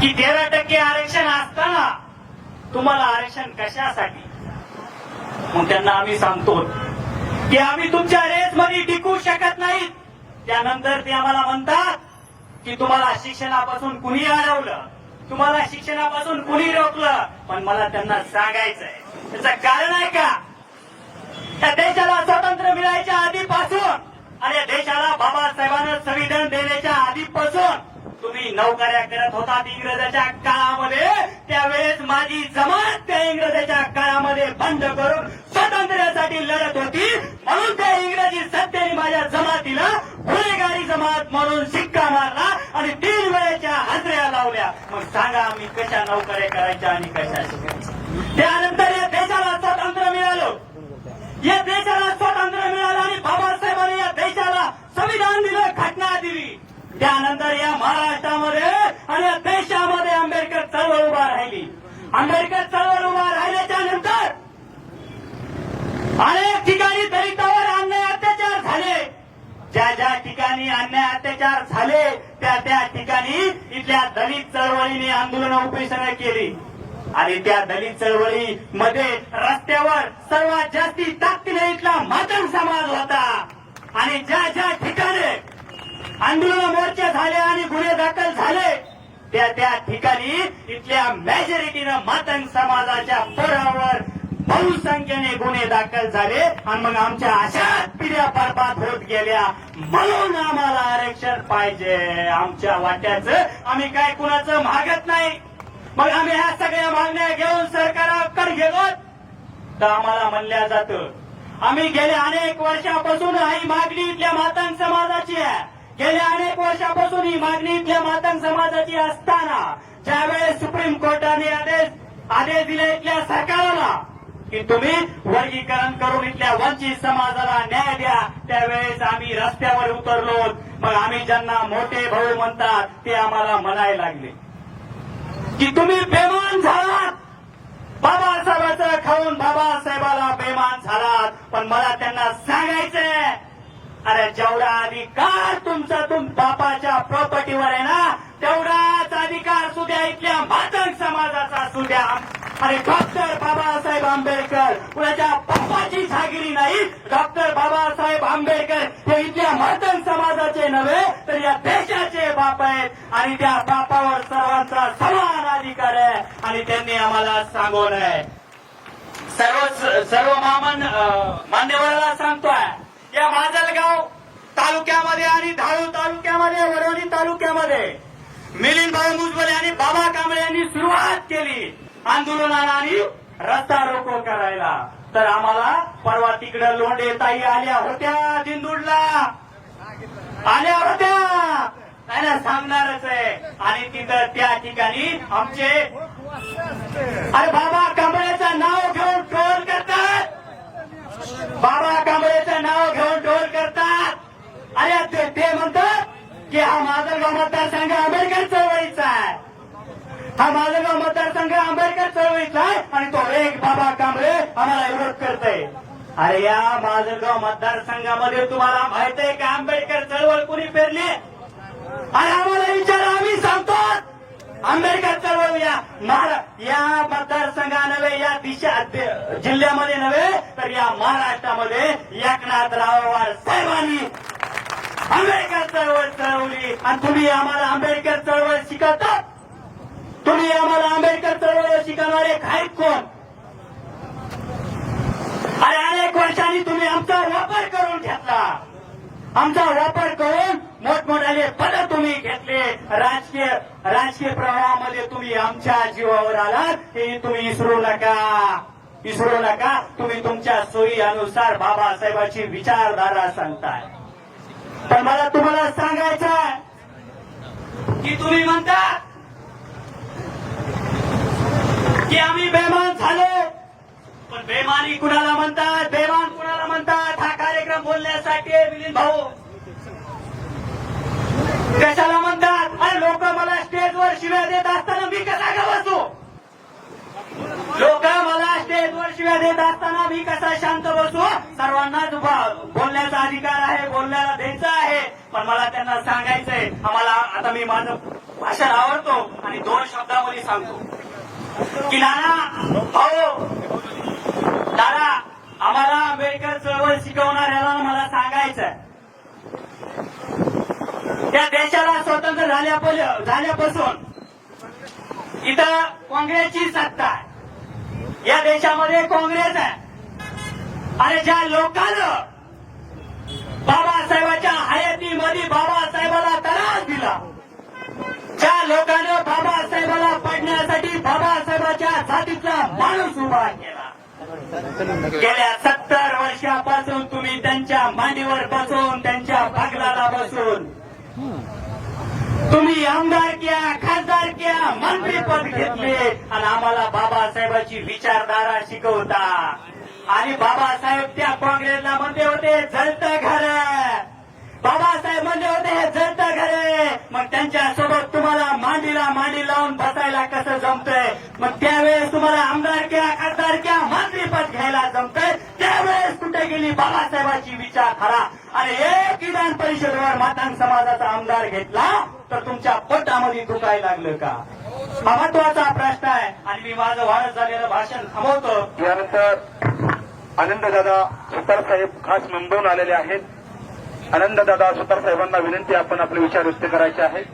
की 13% आरक्षण असताना तुम्हाला आरक्षण कशासाठी? मग त्यांना आम्ही सांगतो की आम्ही तुमच्या रेसमध्ये टिकू शकत नाही. त्यानंतर ते आम्हाला म्हणतात की तुम्हाला शिक्षणापासून कुणी अडवलं, तुम्हाला शिक्षणापासून कुणी रोखलं. पण मला त्यांना सांगायचंय त्याचं कारण आहे का? या देशाला स्वातंत्र्य मिळायच्या आधीपासून आणि या देशाला बाबासाहेबांना संविधान देण्याच्या आधीपासून तुम्ही नोकऱ्या करत होतात इंग्रजाच्या काळामध्ये. त्यावेळेस माझी जमात त्या इंग्रजाच्या काळामध्ये बंद करून स्वातंत्र्यासाठी लढत होती. म्हणून त्या इंग्रजी सत्तेने माझ्या जमातीला गुन्हेगारी जमात म्हणून शिक्का मारला आणि 3 वेळेच्या हजऱ्या लावल्या. मग सांगा आम्ही कशा नोकऱ्या करायच्या आणि कशा शिकायच्या? त्यानंतर या देशाला स्वातंत्र्य मिळालं, या देशाला स्वातंत्र्य मिळालं आणि बाबासाहेबांनी या देशाला संविधान दिलं, घटना दिली. त्यानंतर या महाराष्ट्रामध्ये आणि या देशामध्ये आंबेडकर चळवळ उभा राहिली. आंबेडकर चळवळ उभा राहिल्याच्या नंतर अनेक ठिकाणी दलितांवर अन्याय अत्याचार झाले. ज्या ज्या ठिकाणी अन्याय अत्याचार झाले त्या ठिकाणी इथल्या दलित चळवळीने आंदोलन उपेक्षण केली. आणि त्या दलित चळवळी मध्ये रस्त्यावर सर्वात जास्ती ताकदीने इथला मातंग समाज होता. आणि ज्या ज्या ठिकाणी आंदोलन मोर्चे झाले आणि गुन्हे दाखल झाले त्या ठिकाणी इथल्या मेजॉरिटीनं मातंग समाजाच्या पोरावर बहुसंख्येने गुन्हे दाखल झाले. आणि मग आमच्या अशाच पिढ्या बरबाद होत गेल्या. म्हणून आम्हाला आरक्षण पाहिजे. आमच्या वाट्याचं आम्ही काय कुणाचं मागत नाही. मग आम्ही ह्या सगळ्या मागण्या घेऊन सरकारकडे गेलो तर आम्हाला म्हणल्या जातं आम्ही गेल्या अनेक वर्षापासून ही मागणी इथल्या मातंग समाजाची आहे. गेल्या अनेक वर्षापासून ही मागणी इथल्या मातंग समाजाची असताना ज्यावेळेस सुप्रीम कोर्टाने आदेश दिले इथल्या सरकारला की तुम्ही वर्गीकरण करून इथल्या वंचित समाजाला न्याय द्या, त्यावेळेस आम्ही रस्त्यावर उतरलो. मग आम्ही ज्यांना मोठे भाऊ म्हणतात ते आम्हाला म्हणायला लागले की तुम्ही बेमान झालात, बाबासाहेबांचं खाऊन बाबासाहेबाला बेमान झालात. पण मला त्यांना सांगायचंय अरे जेवढा अधिकार तुमचा बापाच्या प्रॉपर्टीवर आहे ना तेवढाच अधिकार सुद्धा इथल्या मातंग समाजाचा सुद्धा. आणि डॉक्टर बाबासाहेब आंबेडकर कुणाच्या बापाची जागिरी नाही. डॉक्टर बाबासाहेब आंबेडकर हे इथल्या मातंग समाजाचे नव्हे तर या देशाचे बाप आहेत. आणि त्या बापावर सर्वांचा समान अधिकार आहे. आणि त्यांनी आम्हाला सांगवलंय. सर्व मान्यवराला सांगतोय या माजलगाव तालुक्यामध्ये आणि धारूर तालुक्यामध्ये वडवणी तालुक्यामध्ये मिलिंद भाऊ मुजबले आणि बाबा कांबळे यांनी सुरुवात केली आंदोलनाला आणि रस्ता रोको करायला. तर आम्हाला परवा तिकडे लोंढे ताई आल्या होत्या, दिंडूरला आल्या होत्या, त्यांना सांगणारच आहे. आणि तिथं त्या ठिकाणी आमचे अरे बाबा कांबळेचं नाव घेऊन ट्रोल करतात, बाबा कांबळेचं नाव घेऊन ट्रोल करतात. अरे ते म्हणतात की हा माजलगाव मतदारसंघ आंबेडकर चळवळीचा आहे, हा माजलगाव मतदारसंघ आंबेडकर चळवळीचा आहे आणि तो एक बाबा कांबळे आम्हाला विरोध करतोय. अरे या माजलगाव मतदारसंघामध्ये तुम्हाला माहित आहे का आंबेडकर चळवळ कुणी पेरली? आणि आम्हाला विचार आम्ही सांगतो आंबेडकर चळवळ या मतदारसंघा नव्हे, या जिल्ह्यामध्ये नव्हे तर या महाराष्ट्रामध्ये एकनाथराव साहेबांनी आंबेडकर चळवळ चळवली. आणि तुम्ही आम्हाला आंबेडकर चळवळ शिकवतात? तुम्ही आम्हाला आंबेडकर चळवळ शिकवणारे आहेत कोण? अरे अनेक वर्षांनी तुम्ही आमचा वापर करून घेतला, आमचा वापर करून मोठमोठाले पद तुम्ही घेतले, राजकीय प्रवाहामध्ये तुम्ही आमच्या जीवावर आलात. हे तुम्ही विसरू नका. तुम्ही तुमच्या सोयी अनुसार बाबासाहेबांची विचारधारा सांगताय. पण मला तुम्हाला सांगायचं आहे की तुम्ही म्हणता की आम्ही बेमान झालो. पण बेमानी कुणाला म्हणतात, बेमान कुणाला म्हणतात? हा कार्यक्रम बोलण्यासाठी मिलिंद भाऊ कशाला म्हणतात? अरे लोक मला स्टेजवर शिव्या देत असताना मी कसा का बसू? लोक मला स्टेजवर शिव्या देत असताना मी कसा शांत बसू? सर्वांनाच बोलण्याचा अधिकार आहे, बोलण्याला द्यायचं आहे. पण मला त्यांना सांगायचंय, आम्हाला आता मी माझं भाषण आवडतो आणि 2 शब्द शब्दावली सांगतो की नाना हो दादा, आम्हाला आंबेडकर चळवळ शिकवणाऱ्याला मला सांगायचं, त्या देशाला स्वतंत्र झाल्यापासून इथं काँग्रेसची सत्ता आहे, या देशामध्ये काँग्रेस आहे. आणि ज्या लोकांना बाबासाहेबांच्या हयातीमध्ये बाबासाहेबाला त्रास दिला, ज्या लोकांना बाबासाहेबाला पडण्यासाठी बाबासाहेबाच्या जातीतला माणूस उभा केला, गेल्या 70 वर्षापासून तुम्ही त्यांच्या मांडीवर बसून, त्यांच्या भागलाला बसून तुम्ही आमदारक्या, खासदारक्या, मंत्रीपद घेतले आणि आम्हाला बाबासाहेबांची विचारधारा शिकवता. आणि बाबासाहेब त्या काँग्रेसला म्हणले होते जळतं घर, बाबासाहेब म्हणले होते हे जळतं घर. मग त्यांच्यासोबत तुम्हाला मांडीला मांडी लावून बसायला कसं जमतंय? मग त्यावेळेस तुम्हाला आमदारक्या, खासदारक्या, मंत्रीपद घ्यायला जमतंय, त्यावेळेस कुठे गेली बाबासाहेबांची विचारधारा? आणि एक विधान परिषदेवर मातांग समाजाचा आमदार घेतला तर तुमच्या पोटामध्ये दुखायला लागलं का? हा महत्वाचा प्रश्न आहे. आणि मी माझं वाढत झालेलं भाषण थांबवतो. यानंतर आनंददादा सुतार साहेब खास मुंबईहून आलेले आहेत. आनंददादा सुतार साहेबांना विनंती, आपण आपले विचार व्यक्त करायचे आहेत.